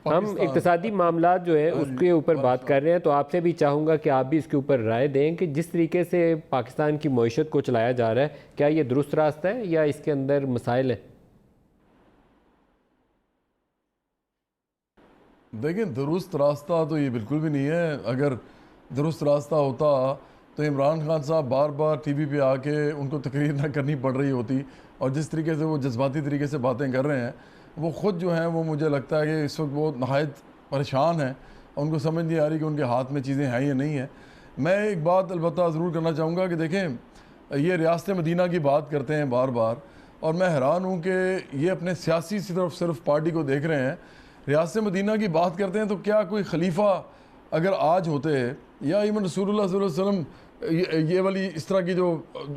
हम इक्तिसादी मामला जो है उसके ऊपर बात कर रहे हैं, तो आपसे भी चाहूँगा कि आप भी इसके ऊपर राय दें कि जिस तरीके से पाकिस्तान की मईशत को चलाया जा रहा है, क्या ये दुरुस्त रास्ता है या इसके अंदर मसाइल है? देखिए, दुरुस्त रास्ता तो ये बिल्कुल भी नहीं है। अगर दुरुस्त रास्ता होता तो इमरान खान साहब बार बार टीवी पे आके उनको तकरीर ना करनी पड़ रही होती। और जिस तरीके से वो जज्बाती तरीके से बातें कर रहे हैं, वो ख़ुद जो हैं वो मुझे लगता है कि इस वक्त वो नहायत परेशान हैं। उनको समझ नहीं आ रही कि उनके हाथ में चीज़ें हैं या नहीं है। मैं एक बात अलबत्ता ज़रूर करना चाहूँगा कि देखें, ये रियासत मदीना की बात करते हैं बार बार, और मैं हैरान हूँ कि ये अपने सियासी तरफ सिर्फ पार्टी को देख रहे हैं। रियासत मदीना की बात करते हैं तो क्या कोई खलीफा अगर आज होते या इवन रसूलुल्लाह सल्लल्लाहु अलैहि वसल्लम ये वाली इस तरह की जो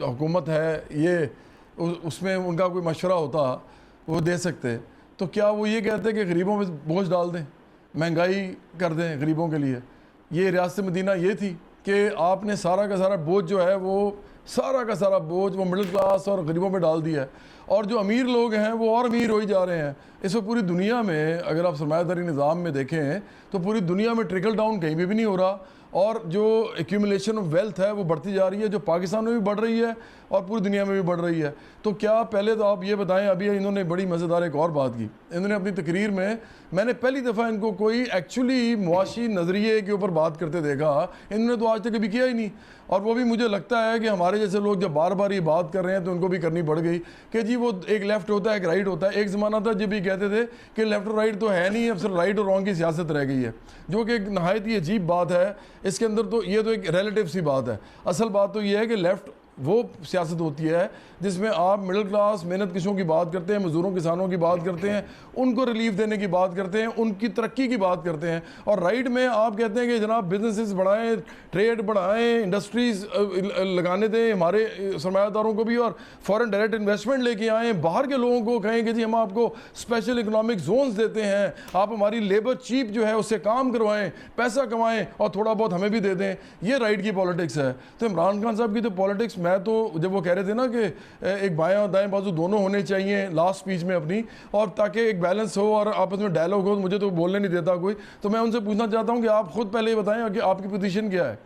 हुकूमत है, ये उसमें उनका कोई मशवरा होता वो दे सकते, तो क्या वो ये कहते कि गरीबों में बोझ डाल दें, महंगाई कर दें गरीबों के लिए? ये रियासत मदीना ये थी कि आपने सारा का सारा बोझ जो है वो सारा का सारा बोझ वो मिडिल क्लास और गरीबों में डाल दिया है, और जो अमीर लोग हैं वो और अमीर हो ही जा रहे हैं। इस वक्त पूरी दुनिया में अगर आप सरमायादारी निज़ाम में देखें तो पूरी दुनिया में ट्रिकल डाउन कहीं भी नहीं हो रहा, और जो एक्यूमुलेशन ऑफ वेल्थ है वो बढ़ती जा रही है, जो पाकिस्तान में भी बढ़ रही है और पूरी दुनिया में भी बढ़ रही है। तो क्या पहले तो आप ये बताएं, अभी इन्होंने बड़ी मज़ेदार एक और बात की, इन्होंने अपनी तकरीर में, मैंने पहली दफ़ा इनको कोई एक्चुअली मुआशी नज़रिए के ऊपर बात करते देखा, इन्होंने तो आज तक कभी किया ही नहीं। और वो भी मुझे लगता है कि हमारे जैसे लोग जब बार बार ये बात कर रहे हैं तो उनको भी करनी पड़ गई कि जी वो एक लेफ़्ट होता है एक राइट होता है। एक ज़माना था जब भी कहते थे कि लेफ़्ट और राइट तो है नहीं, अब सिर्फ राइट और रॉन्ग की सियासत रह गई है, जो कि एक नहायत ही अजीब बात है। इसके अंदर तो ये तो एक रिलेटिव सी बात है। असल बात तो ये है कि लेफ़्ट वो सियासत होती है जिसमें आप मिडिल क्लास मेहनत कशों की बात करते हैं, मज़दूरों किसानों की बात करते हैं, उनको रिलीफ देने की बात करते हैं, उनकी तरक्की की बात करते हैं। और राइट में आप कहते हैं कि जनाब बिजनेसेस बढ़ाएं, ट्रेड बढ़ाएं, इंडस्ट्रीज़ लगाने दें हमारे सरमायादारों को भी, और फॉरेन डायरेक्ट इन्वेस्टमेंट लेके आएँ, बाहर के लोगों को कहें कि जी हम आपको स्पेशल इकनॉमिक जोन्स देते हैं, आप हमारी लेबर चीप जो है उससे काम करवाएँ, पैसा कमाएँ और थोड़ा बहुत हमें भी दे दें। ये राइट की पॉलिटिक्स है। तो इमरान खान साहब की तो पॉलिटिक्स, मैं तो जब वो कह रहे थे ना कि एक बाएं और दाएं बाजू दोनों होने चाहिए लास्ट स्पीच में अपनी, और ताकि एक बैलेंस हो और आपस में डायलॉग हो, मुझे तो बोलने नहीं देता कोई, तो मैं उनसे पूछना चाहता हूं कि आप खुद पहले ये बताएं कि आपकी पोजीशन क्या है,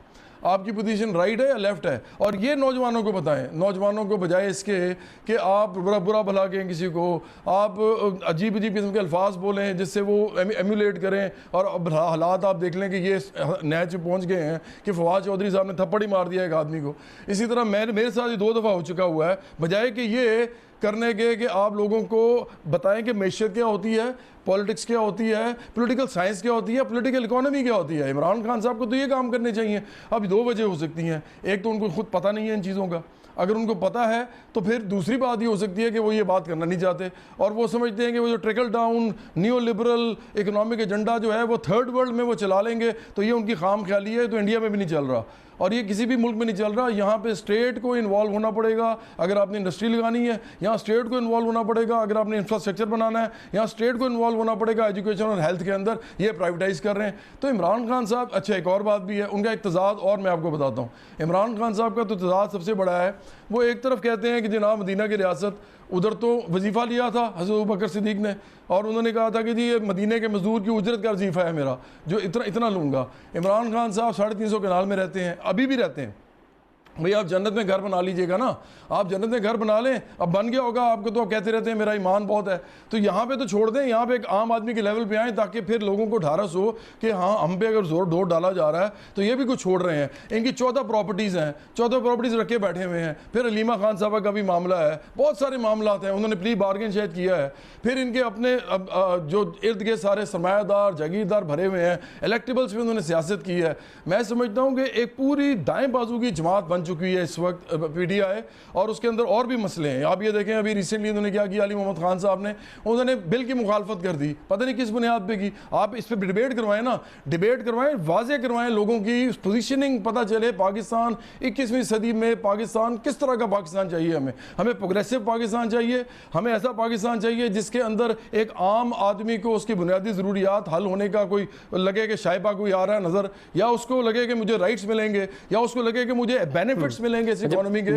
आपकी पोजीशन राइट है या लेफ्ट है, और ये नौजवानों को बताएं। नौजवानों को बजाय इसके कि आप बुरा भला कहें किसी को, आप अजीब अजीब किस्म के अल्फाज बोलें जिससे वो एम्यूलेट करें, और अब हालात आप देख लें कि ये नैच पहुंच गए हैं कि फवाद चौधरी साहब ने थप्पड़ ही मार दिया एक आदमी को। इसी तरह मेरे साथ ये 2 दफ़ा हो चुका हुआ है। बजाय कि ये करने के कि आप लोगों को बताएं कि मैशियत क्या होती है, पॉलिटिक्स क्या होती है, पॉलिटिकल साइंस क्या होती है, पॉलिटिकल इकोनॉमी क्या होती है, इमरान खान साहब को तो ये काम करने चाहिए। अब 2 वजह हो सकती हैं, एक तो उनको खुद पता नहीं है इन चीज़ों का, अगर उनको पता है तो फिर दूसरी बात ये हो सकती है कि वो ये बात करना नहीं चाहते, और वो समझते हैं कि वो जो trickle down new liberal economic agenda जो है वो थर्ड वर्ल्ड में वो चला लेंगे, तो ये उनकी खाम ख्याली है। तो इंडिया में भी नहीं चल रहा, और ये किसी भी मुल्क में नहीं चल रहा। यहाँ पे स्टेट को इन्वॉल्व होना पड़ेगा अगर आपने इंडस्ट्री लगानी है, यहाँ स्टेट को इन्वॉल्व होना पड़ेगा अगर आपने इंफ्रास्ट्रक्चर बनाना है, यहाँ स्टेट को इन्वॉल्व होना पड़ेगा एजुकेशन और हेल्थ के अंदर। ये प्राइवेटाइज कर रहे हैं। तो इमरान खान साहब, अच्छा एक और बात भी है, उनका एक तजाद और मैं आपको बताता हूँ। इमरान खान साहब का तो तजाद सबसे बड़ा है, वो एक तरफ कहते हैं कि जनाब मदीना की रियासत, उधर तो वजीफ़ा लिया था हज़रत अबू बकर सिद्दीक ने, और उन्होंने कहा था कि जी ये मदीने के मजदूर की उजरत का वजीफ़ा है मेरा, जो इतना लूँगा। इमरान खान साहब 350 कनाल में रहते हैं, अभी भी रहते हैं। भाई आप जन्नत में घर बना लीजिएगा ना, आप जन्नत में घर बना लें, अब बन गया होगा आपको, तो कहते रहते हैं मेरा ईमान बहुत है, तो यहाँ पे तो छोड़ दें, यहाँ पे एक आम आदमी के लेवल पे आएँ, ताकि फिर लोगों को ढारस हो कि हाँ हम पे अगर जोर डाला जा रहा है तो ये भी कुछ छोड़ रहे हैं। इनकी 14 प्रॉपर्टीज़ हैं, 14 प्रॉपर्टीज़ रखे बैठे हुए हैं। फिर अलीमा खान साहबा का भी मामला है, बहुत सारे मामला हैं, उन्होंने प्ली बार्गेन शायद किया है। फिर इनके अपने जो इर्द गिर्द सारे सरमायादार जागीरदार भरे हुए हैं, इलेक्टेबल्स में उन्होंने सियासत की है। मैं समझता हूँ कि एक पूरी दाएँ बाजू की जमात बन चुकी है इस वक्त पीटीआई, और उसके अंदर और भी मसले हैं। आप ये देखें अभी रिसेंटली उन्होंने क्या किया, अली मोहम्मद खान साहब ने, उन्होंने बिल की मुखालफत कर दी, पता नहीं किस बुनियाद पे की। आप इस पर डिबेट करवाएं ना, डिबेट करवाएं, वाजे करवाएं, लोगों की पोजीशनिंग पता चले। पाकिस्तान 21वीं सदी में पाकिस्तान किस तरह का पाकिस्तान चाहिए हमें प्रोग्रेसिव पाकिस्तान चाहिए, हमें ऐसा पाकिस्तान चाहिए जिसके अंदर एक आम आदमी को उसकी बुनियादी ज़रूरियात हल होने का कोई लगे कि शायबा कोई आ रहा है नज़र, या उसको लगे कि मुझे राइट्स मिलेंगे, या उसको लगे कि मुझे बेनिफिट्स मिलेंगे इस इकोनॉमी के।